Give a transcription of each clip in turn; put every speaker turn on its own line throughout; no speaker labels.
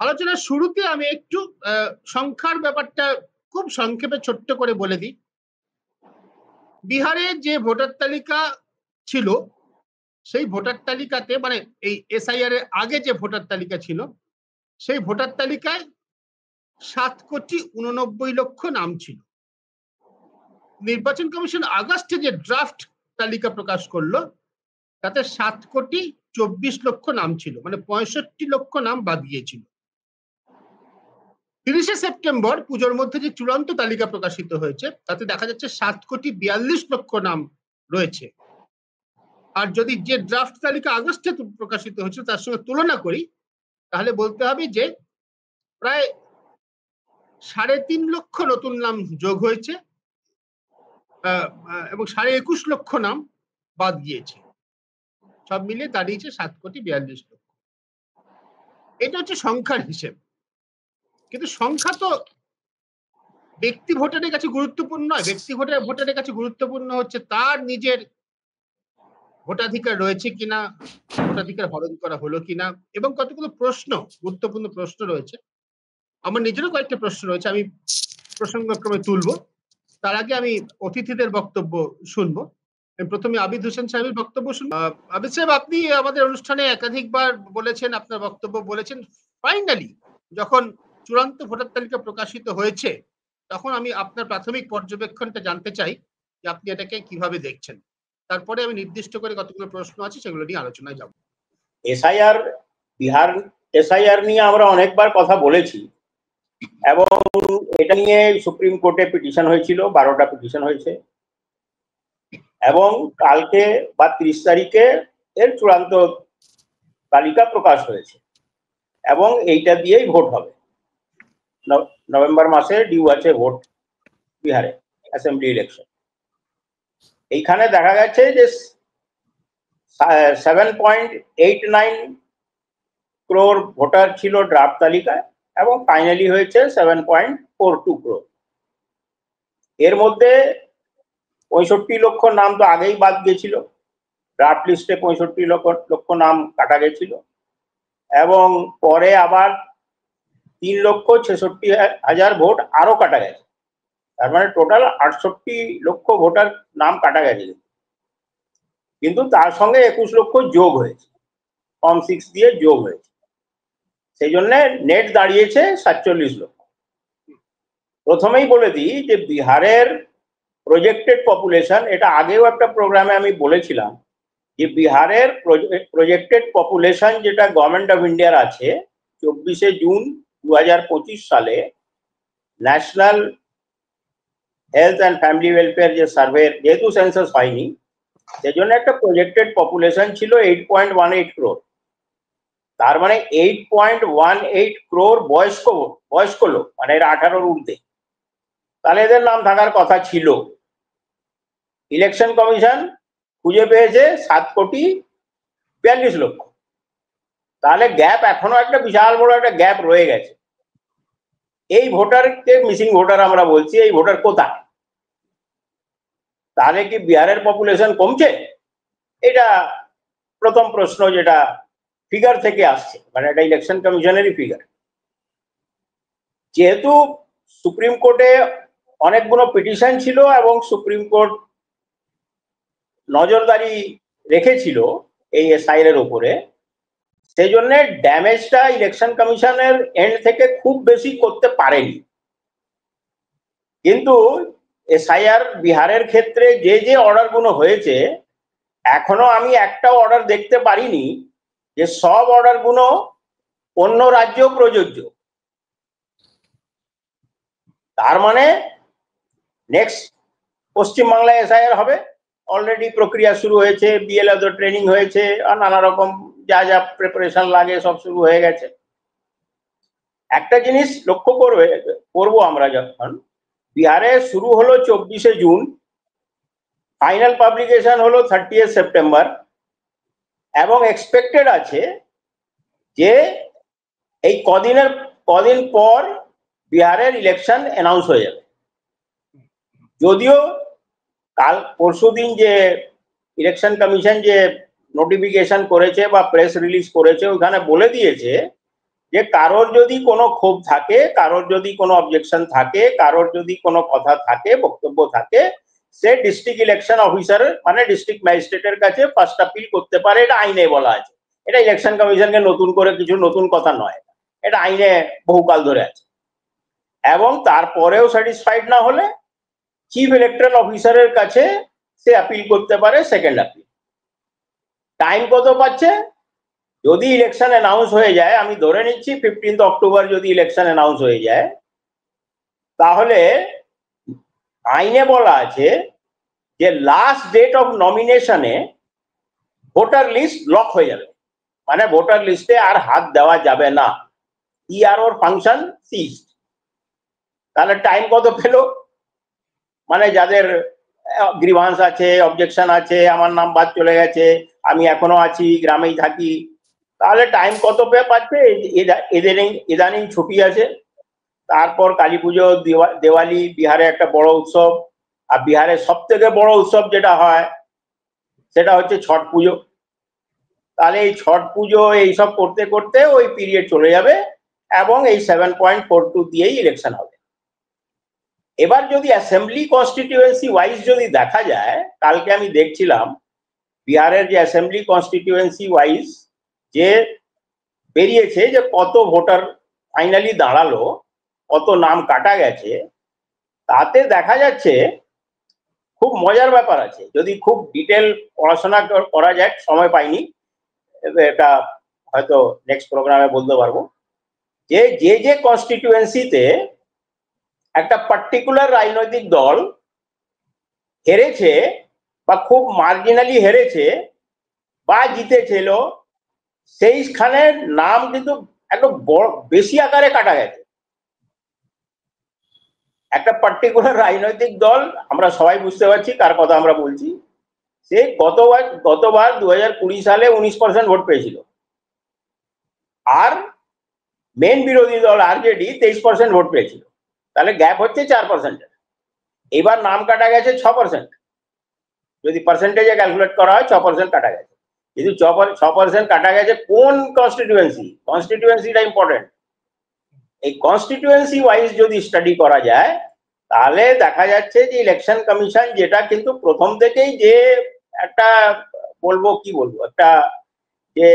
আলোচনার শুরুতে আমি একটু সংখ্যার ব্যাপারটা খুব সংক্ষেপে ছোট্ট করে বলে দিই। বিহারে যে ভোটার তালিকা ছিল সেই ভোটার তালিকাতে মানে এই এসআইআর এর আগে যে ভোটার তালিকা ছিল সেই ভোটার তালিকায় 7,89,00,000 নাম ছিল। নির্বাচন কমিশন আগস্টে যে ড্রাফট তালিকা প্রকাশ করলো তাতে 7,24,00,000 নাম ছিল, মানে 65,00,000 নাম বাদ গিয়েছিল। 30শে সেপ্টেম্বর পুজোর মধ্যে যে চূড়ান্ত তালিকা প্রকাশিত হয়েছে তাতে দেখা যাচ্ছে 7,42,00,000 নাম রয়েছে। আর যদি যে ড্রাফট তালিকা আগস্টে প্রকাশিত হয়েছে তার সঙ্গে তুলনা করি তাহলে বলতে হবে যে প্রায় 3.5 লক্ষ নতুন নাম যোগ হয়েছে এবং 21,500,000 নাম বাদ গিয়েছে। সব মিলিয়ে দাঁড়িয়েছে 7,42,00,000। এটা হচ্ছে সংখ্যার হিসেব, কিন্তু সংখ্যা তো ব্যক্তি ভোটারের কাছে গুরুত্বপূর্ণ নয়। ব্যক্তি ভোটারের কাছে গুরুত্বপূর্ণ হচ্ছে তার নিজের ভোটাধিকার রয়েছে কিনা, ভোটাধিকার হরণ করা হলো কিনা, এবং কতগুলো প্রশ্ন, গুরুত্বপূর্ণ প্রশ্ন রয়েছে। আমার নিজেরও কয়েকটা প্রশ্ন রয়েছে, আমি প্রসঙ্গক্রমে তুলবো। তার আগে আমি অতিথিদের বক্তব্য শুনবো। প্রথমে আবিদ হোসেন সাহেবের বক্তব্য শুনবো। আবিদ সাহেব, আপনি আমাদের অনুষ্ঠানে একাধিকবার বলেছেন, আপনার বক্তব্য বলেছেন। ফাইনালি যখন চূড়ান্ত ভোটার তালিকা প্রকাশিত হয়েছে তখন আমি আপনার প্রাথমিক পর্যবেক্ষণটা জানতে চাই যে আপনি এটাকে কিভাবে দেখছেন। তারপরে আমি নির্দিষ্ট করে কতগুলো প্রশ্ন আছে সেগুলো নিয়ে আলোচনায় যাব।
এসআইআর নিয়ে আমরা অনেকবার কথা বলেছি এবং এটা নিয়ে সুপ্রিম কোর্টে পিটিশন হয়েছিল, 12টা পিটিশন হয়েছে এবং কালকে বা 30 তারিখে এর চূড়ান্ত তালিকা প্রকাশ হয়েছে এবং এইটা দিয়েই ভোট হবে। নভেম্বর মাসে ডিউ আছে ভোট বিহারে অ্যাসেম্বলি ইলেকশন। এইখানে দেখা গেছে যে 7.89 ক্রোর ভোটার ছিল ড্রাফট তালিকায় এবং ফাইনালি হয়েছে 7.42 ক্রোর। এর মধ্যে 65 লক্ষ নাম তো আগেই বাদ গিয়েছিল, ড্রাফট লিস্টে 65 লক্ষ নাম কাটা গেছিল এবং পরে আবার 3,66,000 ভোট আরো কাটা গেছে। তার মানে টোটাল 68 লক্ষ ভোটার নাম কাটা গেছে, কিন্তু তার সঙ্গে 21 লক্ষ যোগ হয়েছে, ফর্ম 6 দিয়ে যোগ হয়েছে, সেই জন্য নেট দাঁড়িয়েছে 47 লক্ষ। প্রথমেই বলে দিই যে বিহারের প্রজেক্টেড পপুলেশন, এটা আগেও একটা প্রোগ্রামে আমি বলেছিলাম যে বিহারের প্রজেক্টেড পপুলেশন যেটা গভর্নমেন্ট অফ ইন্ডিয়ার আছে 24শে জুন 2025 সালে national health and family welfare যে সার্ভে, যেহেতু সেন্সাস হয়নি সেজন্য একটা প্রজেক্টেড পপুলেশন ছিল 8.18 ক্রোর। তার মানে 8.18 ক্রোর বয়স্ক লোক, মানে এরা 18-র ঊর্ধ্বে, তাহলে এদের নাম থাকার কথা ছিল। ইলেকশন কমিশন খুঁজে পেয়েছে 7,42,00,000। তাহলে গ্যাপ এখনো একটা বিশাল বড় একটা গ্যাপ রয়ে গেছে। এই ভোটারকে মিসিং ভোটার আমরা বলছি, এই ভোটার কোথায়? তাহলে কি বিহারের পপুলেশন কমছে? এটা প্রথম প্রশ্ন, যেটা ফিগার থেকে আসছে, মানে এটা ইলেকশন কমিশনেরই ফিগার। যেহেতু সুপ্রিম কোর্টে অনেকগুলো পিটিশন ছিল এবং সুপ্রিম কোর্ট নজরদারি রেখেছিল এই এসআইআর এর উপরে, সেই জন্য ড্যামেজটা ইলেকশন কমিশনের এন্ড থেকে খুব বেশি করতে পারেনি। কিন্তু এসআইআর বিহারের ক্ষেত্রে যে যে অর্ডারগুলো হয়েছে, এখনো আমি একটা অর্ডার দেখতে পারিনি যে সব অর্ডারগুলো অন্য রাজ্যেও প্রযোজ্য। তার মানে নেক্সট পশ্চিমবাংলায় এসআইআর হবে, অলরেডি প্রক্রিয়া শুরু হয়েছে, বিএলও ট্রেনিং হয়েছে আর নানা রকম যা যা প্রিপারেশন লাগে সব শুরু হয়ে গেছে। একটা জিনিস লক্ষ্য করবো আমরা, যখন বিহারে শুরু হলো 24শে জুন, ফাইনাল পাবলিকেশন হলো 30 সেপ্টেম্বর এবং এক্সপেক্টেড আছে যে এই কদিন পর বিহারের ইলেকশন অ্যানাউন্স হয়ে যাবে। যদিও কাল পরশুদিন যে ইলেকশন কমিশন যে নোটিফিকেশন করেছে বা প্রেস রিলিজ করেছে, ওখানে বলে দিয়েছে যে কারোর যদি কোনো ক্ষোভ থাকে, কারোর যদি কোনো অবজেকশন থাকে, কারোর যদি কোনো কথা থাকে, বক্তব্য থাকে, সে ডিস্ট্রিক্ট ইলেকশন অফিসার মানে ডিস্ট্রিক্ট ম্যাজিস্ট্রেটের কাছে ফার্স্ট আপিল করতে পারে। এটা আইনে বলা আছে, এটা ইলেকশন কমিশনকে নতুন করে কিছু নতুন কথা নয়, এটা আইনে বহুকাল ধরে আছে। এবং তারপরেও স্যাটিসফাইড না হলে চিফ ইলেকট্রাল অফিসারের কাছে সে আপিল করতে পারে, সেকেন্ড আপিল। টাইম কত পাচ্ছে? যদি ইলেকশন অ্যানাউন্স হয়ে যায়, আমি ধরে নিচ্ছি 15 অক্টোবর যদি ইলেকশন অ্যানাউন্স হয়ে যায়, তাহলে আইনে বলা আছে যে লাস্ট ডেট অফ নমিনেশনে ভোটার লিস্ট লক হয়ে যাবে, মানে ভোটার লিস্টে আর হাত দেওয়া যাবে না, ইআরওর ফাংশন সিজড। তাহলে টাইম কত পেল? মানে যাদের গ্রিভান্স আছে, অবজেকশন আছে, আমার নাম বাদ চলে গেছে, আমি এখনো আছি, গ্রামেই থাকি, তাহলে টাইম কত পাচ্ছে? ইদানিং ছুটি আছে, তারপর কালী পুজো, দিওয়ালি, বিহারে একটা বড় উৎসব, আর বিহারের সব থেকে বড় উৎসব যেটা হয় সেটা হচ্ছে ছট পুজো। তাহলে এই ছট পুজো এইসব করতে করতে ওই পিরিয়ড চলে যাবে এবং এই 7.42 দিয়েই ইলেকশন হবে। এবার যদি অ্যাসেম্বলি কনস্টিটিউয়েন্সি ওয়াইজ যদি দেখা যায়, কালকে আমি দেখছিলাম বিহারের যে অ্যাসেম্বলি কনস্টিটিউয়েন্সি ওয়াইজ যে বেরিয়েছে যে কত ভোটার ফাইনালি দাঁড়ালো, কত নাম কাটা গেছে, তাতে দেখা যাচ্ছে খুব মজার ব্যাপার আছে। যদি খুব ডিটেল পড়াশোনা করা যায়, সময় পাইনি, এটা হয়তো নেক্সট প্রোগ্রামে বলতে পারবো, যে যে যে কনস্টিটিউয়েন্সিতে একটা পার্টিকুলার রাজনৈতিক দল হেরেছে বা খুব মার্জিনালি হেরেছে বা জিতেছিল, সেইখানের নাম কিন্তু একটু বেশি আকারে কাটা গেছে। একটা পার্টিকুলার রাজনৈতিক দল, আমরা সবাই বুঝতে পারছি কার কথা আমরা বলছি, সে গতবার 2020 সালে 19% ভোট পেয়েছিল, আর মেন বিরোধী দল আরজেডি 23% ভোট পেয়েছিল, তাহলে গ্যাপ হচ্ছে 4%। এবার নাম কাটা গেছে 6%, যদি পার্সেন্টেজে ক্যালকুলেট করা হয় 6% কাটা গেছে। কিন্তু 6% কাটা গেছে কোন কনস্টিটিউয়েন্সিটা ইম্পর্টেন্ট। এই কনস্টিটিউয়েন্সি ওয়াইজ যদি স্টাডি করা যায়, তাহলে দেখা যাচ্ছে যে ইলেকশন কমিশন যেটা কিন্তু প্রথম থেকেই যে একটা একটা যে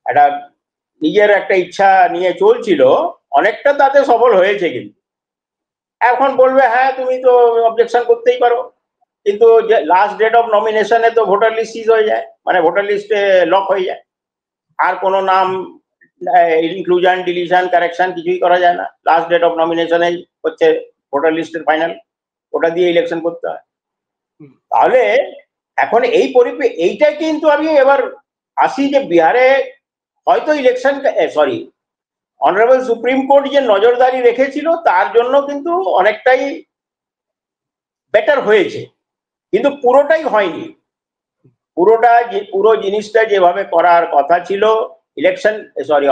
একটা নিজের একটা ইচ্ছা নিয়ে চলছিল, অনেকটা তাতে সফল হয়েছে। কিন্তু এখন বলবে হ্যাঁ তুমি তো অবজেকশন করতেই পারো, কিন্তু লাস্ট ডেট অফ নমিনেশনে তো ভোটার লিস্ট সিজ হয়ে যায়, মানে ভোটার লিস্টে লক হয়ে যায়, আর কোনো নাম ইনক্লুশন, ডিলিশন, কারেকশন কিছুই করা যায় না। লাস্ট ডেট অফ নমিনেশনে হচ্ছে ভোটার লিস্টের ফাইনাল, ওটা দিয়ে ইলেকশন করতে হয়। তাহলে এখন এই এইটা কিন্তু আমি এবার আসি যে বিহারে হয়তো ইলেকশন অনারেবল সুপ্রিম কোর্ট যে নজরদারি রেখেছিল তার জন্য কিন্তু অনেকটাই বেটার হয়েছে, কিন্তু পুরোটাই হয়নি। পুরো জিনিসটা যেভাবে করার কথা ছিল,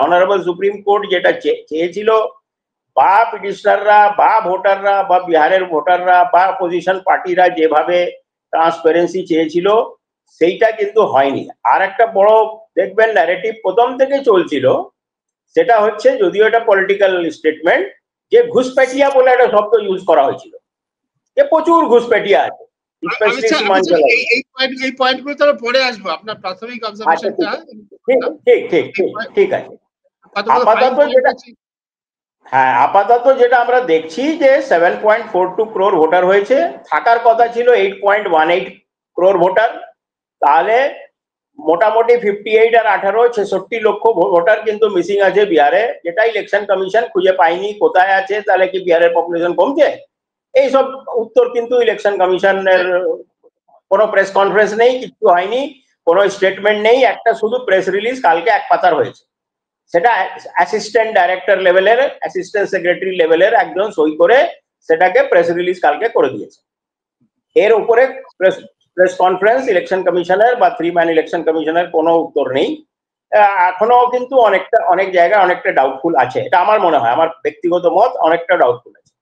অনারেবল সুপ্রিম কোর্ট যেটা চেয়েছিল, বা পিটিশনাররা বা ভোটাররা বা বিহারের ভোটাররা বা অপোজিশন পার্টিরা যেভাবে ট্রান্সপারেন্সি চেয়েছিল, সেইটা কিন্তু হয়নি। আর একটা বড় দেখবেন ন্যারেটিভ প্রথম থেকে চলছিল, সেটা হচ্ছে, যদিও এটা পলিটিক্যাল স্টেটমেন্ট, যে ঘুষপেটিয়া বলে একটা শব্দ ইউজ করা হয়েছিল, যে প্রচুর ঘুষপেটিয়া আছে
এই পয়েন্টগুলো তো পরে আসবো, আপনার প্রাথমিক অবজারভেশনটা।
ঠিক আছে। আপাতত যেটা আমরা দেখছি যে 7.42 crore ভোটার হয়েছে, থাকার কথা ছিল 8.18 crore ভোটার, তাহলে মোটামুটি 58 আর 18 66 লক্ষ ভোটার কিন্তু মিসিং আছে বিহারে, যেটা ইলেকশন কমিশন খুঁজে পায়নি কোথায় আছে। তাহলে কি বিহারের পপুলেশন কমছে? এইসব উত্তর কিন্তু ইলেকশন কমিশনের কোনো প্রেস কনফারেন্স নেই, কিছু হয়নি, কোনো স্টেটমেন্ট নেই, একটা শুধু প্রেস রিলিজ কালকে এক পাতার হয়েছে, সেটা অ্যাসিস্ট্যান্ট ডাইরেক্টর লেভেলের, অ্যাসিস্ট্যান্ট সেক্রেটারি লেভেলের একজন সই করে সেটাকে প্রেস রিলিজ কালকে করে দিয়েছে। এর উপরে প্রেস কনফারেন্স ইলেকশন কমিশনের বা 3-man ইলেকশন কমিশনের কোনো উত্তর নেই। এখনো কিন্তু অনেক জায়গায় অনেকটা ডাউটফুল আছে, এটা আমার মনে হয়, আমার ব্যক্তিগত মত, অনেকটা ডাউটফুল আছে।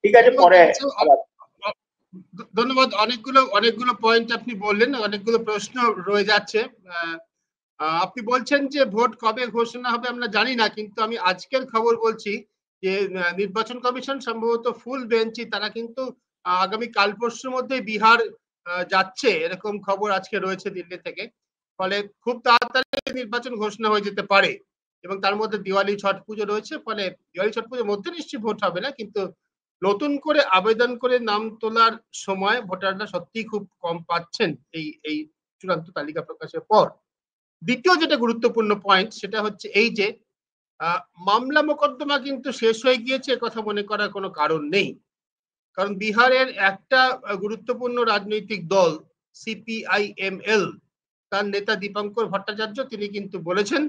ঠিক আছে, পরে
ধন্যবাদ। অনেকগুলো পয়েন্ট আপনি বললেন, অনেকগুলো প্রশ্ন রয়ে যাচ্ছে। আপনি বলছেন যে ভোট কবে ঘোষণা হবে আমরা জানি না, কিন্তু আমি আজকের খবর বলছি যে নির্বাচন কমিশন সম্ভবত ফুল বেঞ্চি, তারা কিন্তু আগামী কাল পরশুর মধ্যে বিহার যাচ্ছে, এরকম খবর আজকে রয়েছে দিল্লি থেকে। ফলে খুব তাড়াতাড়ি নির্বাচন ঘোষণা হয়ে যেতে পারে এবং তার মধ্যে দিওয়ালি ছট পুজো রয়েছে। ফলে দিওয়ালি ছট পুজোর মধ্যে নিশ্চয়ই ভোট হবে না, কিন্তু নতুন করে আবেদন করে নাম তোলার সময় ভোটাররা সত্যিই খুব কম পাচ্ছেন এই চূড়ান্ত তালিকা প্রকাশের পর। দ্বিতীয় যেটা গুরুত্বপূর্ণ পয়েন্ট সেটা হচ্ছে এই যে মামলা মোকদ্দমা কিন্তু শেষ হয়ে গিয়েছে, কথা মনে করার কোনো কারণ নেই। কারণ বিহারের একটা গুরুত্বপূর্ণ রাজনৈতিক দল সিপিআইএমএল, তার নেতা দীপঙ্কর ভট্টাচার্য তিনি কিন্তু বলেছেন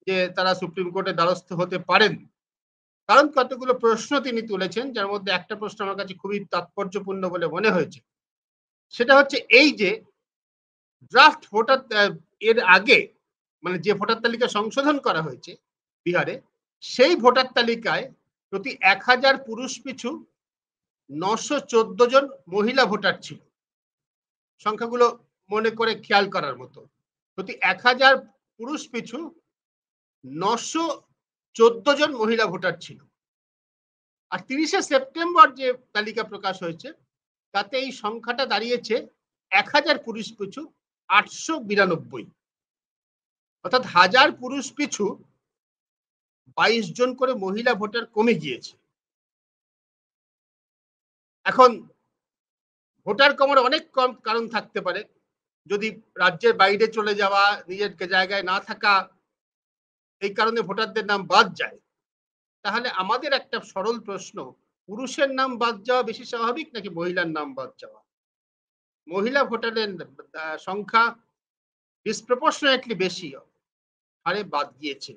যে তারা সুপ্রিম কোর্টের দ্বারস্থ হতে পারেন। কারণ কতগুলো প্রশ্ন তিনি তুলেছেন, যার মধ্যে একটা প্রশ্ন আমার কাছে খুবই তাৎপর্যপূর্ণ বলে মনে হয়েছে। সেটা হচ্ছে এই যে ড্রাফট ভোটার এর আগে, মানে যে ভোটার তালিকা সংশোধন করা হয়েছে বিহারে, সেই ভোটার তালিকায় প্রতি 1000 পুরুষ পিছু 914 জন মহিলা ভোটার ছিল। সংখ্যাগুলো মনে করে খেয়াল করার মতো। প্রতি 1000 পুরুষ পিছু 914 জন মহিলা ভোটার ছিল। আর 30শে সেপ্টেম্বর যে তালিকা প্রকাশ হয়েছে তাতে এই সংখ্যাটা দাঁড়িয়েছে 1000 পুরুষ পিছু 892। অর্থাৎ 1000 পুরুষ পিছু 22 জন করে মহিলা ভোটার কমে গিয়েছে। এখন ভোটার কমার অনেক কম কারণ থাকতে পারে, যদি রাজ্যের বাইরে চলে যাওয়া, নিজের জায়গায় না থাকা, এই কারণে ভোটারদের নাম বাদ যায়। তাহলে আমাদের একটা সরল প্রশ্ন, পুরুষের নাম বাদ যাওয়া বেশি স্বাভাবিক নাকি মহিলার নাম বাদ যাওয়া? মহিলা ভোটারের সংখ্যা ডিসপ্রপোর্শনেটলি বেশি হারে বাদ গিয়েছে।